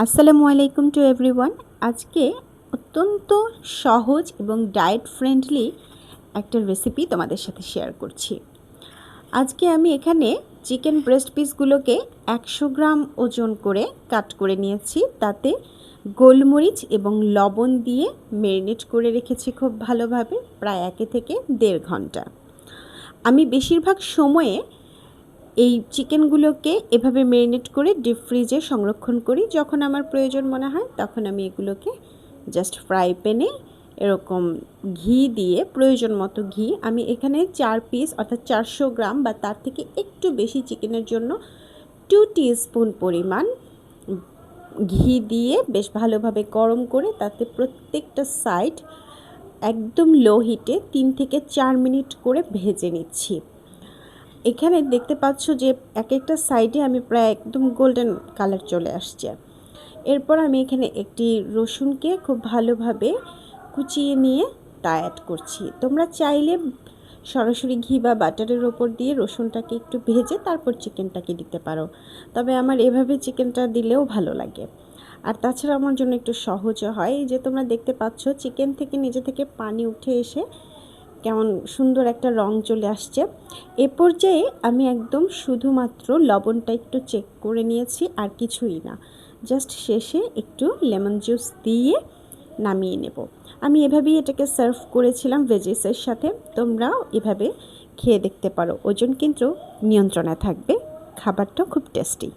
আসসালামু আলাইকুম to everyone. আজকে অত্যন্ত সহজ এবং ডায়েট ফ্রেন্ডলি একটা রেসিপি তোমাদের সাথে শেয়ার করছি। আজকে আমি এখানে চিকেন ব্রেস্ট পিসগুলোকে 100 গ্রাম ওজন করে কাট করে নিয়েছি। তাতে গোলমরিচ এবং লবণ দিয়ে ম্যারিনেট করে রেখেছি খুব ভালোভাবে, প্রায় 1 থেকে 1.5 ঘন্টা। আমি বেশিরভাগ সময়ে এই চিকেনগুলোকে এভাবে ম্যারিনেট করে ডিপ ফ্রিজে সংরক্ষণ করি। যখন আমার প্রয়োজন মনে হয় তখন আমি এগুলোকে জাস্ট ফ্রাই প্যানে এরকম ঘি দিয়ে, প্রয়োজন মতো ঘি, আমি এখানে 4 পিস অর্থাৎ 400 গ্রাম বা তার থেকে একটু বেশি চিকেনের জন্য 2 টিস্পুন পরিমাণ ঘি দিয়ে বেশ ভালোভাবে গরম করে তাতে প্রত্যেকটা সাইড একদম লো হিটে 3 থেকে 4 মিনিট করে ভেজে নিচ্ছি। এখানে দেখতে পাচ্ছ যে এক একটা সাইডে আমি প্রায় একদম গোল্ডেন কালার চলে আসছে। এরপর আমি এখানে একটি রসুনকে খুব ভালোভাবে কুচিয়ে নিয়ে তা অ্যাড করছি। তোমরা চাইলে সরাসরি ঘি বা বাটারের ওপর দিয়ে রসুনটাকে একটু ভেজে তারপর চিকেনটাকে দিতে পারো, তবে আমার এভাবে চিকেনটা দিলেও ভালো লাগে। আর তাছাড়া আমার জন্য একটু সহজও হয়। এই যে তোমরা দেখতে পাচ্ছ চিকেন থেকে নিজে থেকে পানি উঠে এসে কেমন সুন্দর একটা রং চলে আসছে। এ পর্যায়ে আমি একদম শুধুমাত্র লবণটা একটু চেক করে নিয়েছি, আর কিছুই না। জাস্ট শেষে একটু লেমন জুস দিয়ে নামিয়ে নেব। আমি এভাবেই এটাকে সার্ভ করেছিলাম ভেজিসের সাথে। তোমরাও এভাবে খেয়ে দেখতে পারো, ওজন কিন্তু নিয়ন্ত্রণে থাকবে, খাবারটাও খুব টেস্টি।